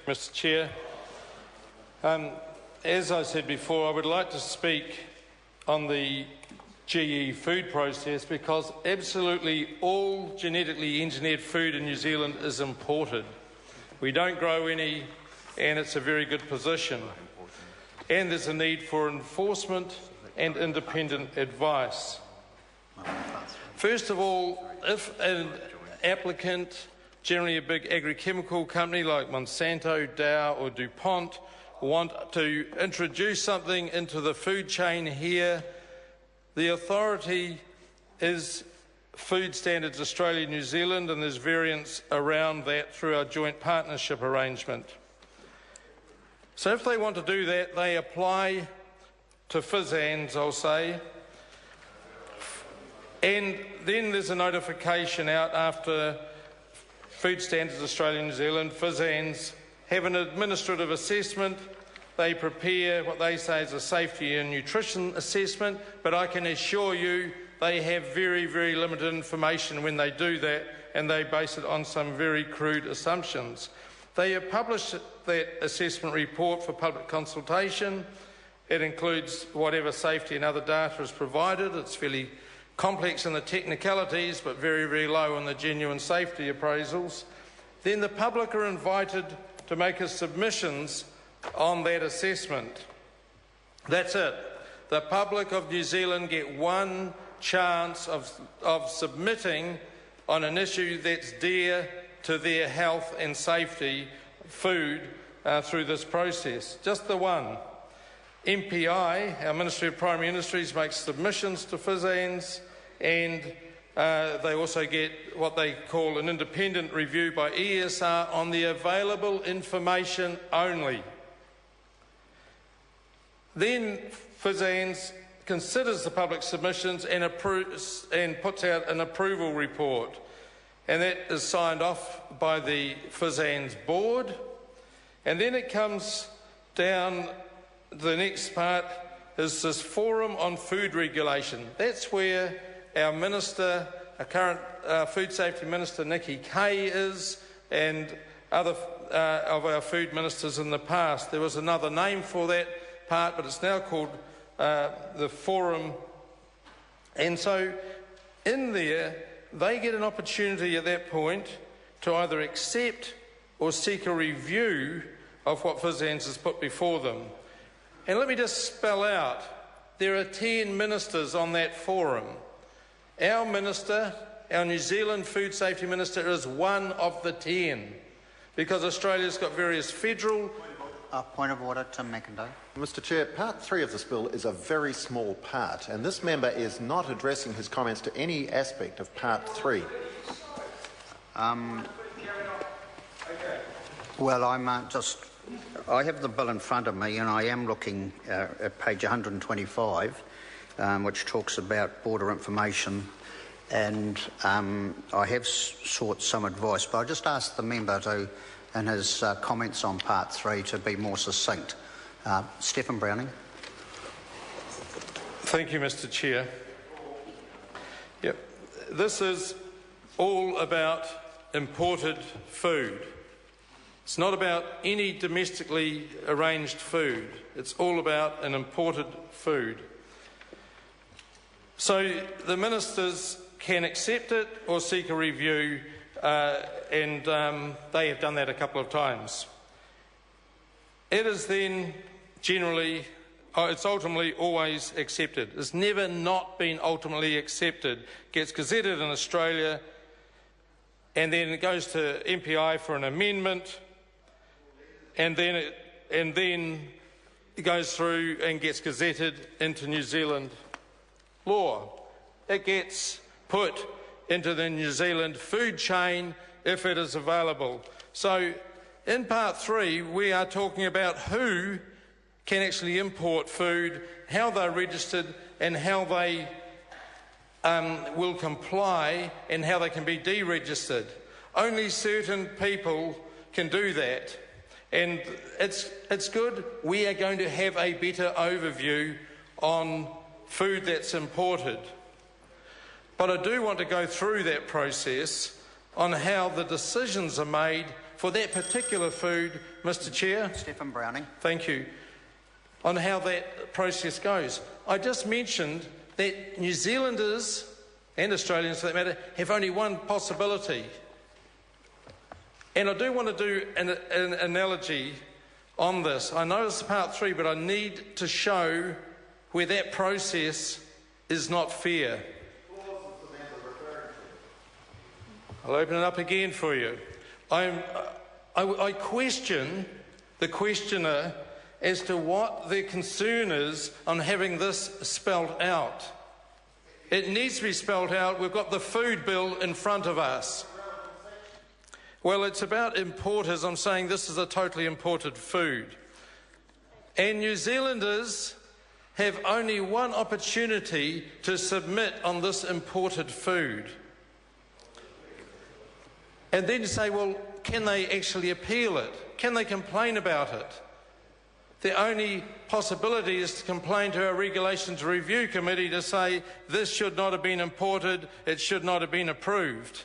Mr. Chair. As I said before, I would like to speak on the GE food process because absolutely all genetically engineered food in New Zealand is imported. We don't grow any, and it's a very good position. And there's a need for enforcement and independent advice. First of all, if an applicant, generally a big agrochemical company like Monsanto, Dow or DuPont, want to introduce something into the food chain here, the authority is Food Standards Australia New Zealand, and there's variants around that through our joint partnership arrangement. So if they want to do that, they apply to FSANZ, I'll say, and then there's a notification out after Food Standards Australia New Zealand, FSANZ, have an administrative assessment. They prepare what they say is a safety and nutrition assessment, but I can assure you they have very, very limited information when they do that, and they base it on some very crude assumptions. They have published that assessment report for public consultation. It includes whatever safety and other data is provided. It's fairly complex in the technicalities, but very, very low in the genuine safety appraisals. Then the public are invited to make us submissions on that assessment. That's it. The public of New Zealand get one chance of submitting on an issue that's dear to their health and safety, food, through this process. Just the one. MPI, our Ministry of Primary Industries, makes submissions to FSANZ, and they also get what they call an independent review by ESR on the available information only. Then FSANZ considers the public submissions and puts out an approval report, and that is signed off by the FSANZ board. And then it comes down, the next part is this Forum on Food Regulation. That's where our Minister, our current Food Safety Minister, Nikki Kay, is, and other of our food ministers in the past. There was another name for that part, but it's now called the Forum. And so in there, they get an opportunity at that point to either accept or seek a review of what FSANZ has put before them. And let me just spell out, there are 10 ministers on that forum. Our minister, our New Zealand Food Safety Minister, is one of the 10, because Australia's got various federal... Point of order, Tim McIntyre. Mr Chair, Part 3 of this bill is a very small part, and this member is not addressing his comments to any aspect of Part 3. Well, I have the bill in front of me, and I am looking at page 125, which talks about border information, and I have sought some advice, but I'll just ask the member to, in his comments on Part 3, to be more succinct. Stephen Browning. Thank you, Mr Chair. Yep. This is all about imported food. It's not about any domestically arranged food. It's all about an imported food. So the ministers can accept it or seek a review, and they have done that a couple of times. It is then generally, it's ultimately always accepted. It's never not been ultimately accepted. It gets gazetted in Australia, and then it goes to MPI for an amendment, and then it goes through and gets gazetted into New Zealand law. It gets put into the New Zealand food chain if it is available. So in Part 3, we are talking about who can actually import food, how they're registered, and how they will comply, and how they can be deregistered. Only certain people can do that. And it's good. We are going to have a better overview on food that's imported. But I do want to go through that process on how the decisions are made for that particular food, Mr. Chair. Stephen Browning. Thank you. On how that process goes. I just mentioned that New Zealanders, and Australians for that matter, have only one possibility. And I do want to do an analogy on this. I know it's part 3, but I need to show where that process is not fair. I'll open it up again for you. I question the questioner as to what their concern is on having this spelled out. It needs to be spelled out. We've got the food bill in front of us. Well, it's about importers. I'm saying this is a totally imported food. And New Zealanders have only one opportunity to submit on this imported food. And then you say, well, can they actually appeal it? Can they complain about it? The only possibility is to complain to our Regulations Review Committee to say this should not have been imported, it should not have been approved.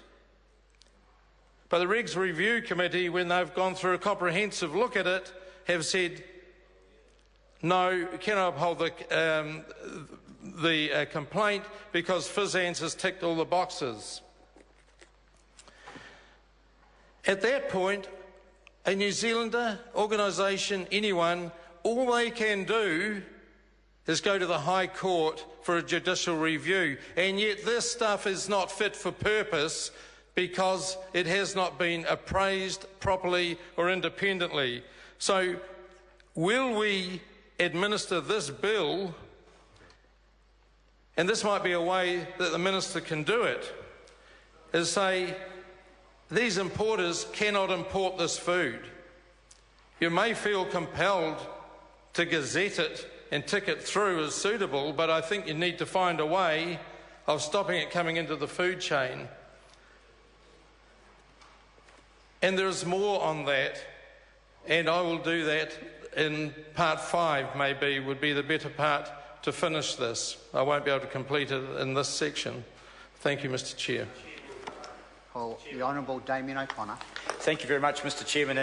But the Regs Review Committee, when they've gone through a comprehensive look at it, have said, no, cannot uphold the complaint because FSANZ has ticked all the boxes. At that point, a New Zealander, organisation, anyone, all they can do is go to the High Court for a judicial review. And yet this stuff is not fit for purpose because it has not been appraised properly or independently. So will we administer this bill, and this might be a way that the Minister can do it, is say these importers cannot import this food. You may feel compelled to gazette it and tick it through as suitable, but I think you need to find a way of stopping it coming into the food chain. And there is more on that, and I will do that in part 5, maybe, would be the better part to finish this. I won't be able to complete it in this section. Thank you, Mr. Chair. The Honourable Damien O'Connor. Thank you very much, Mr. Chairman.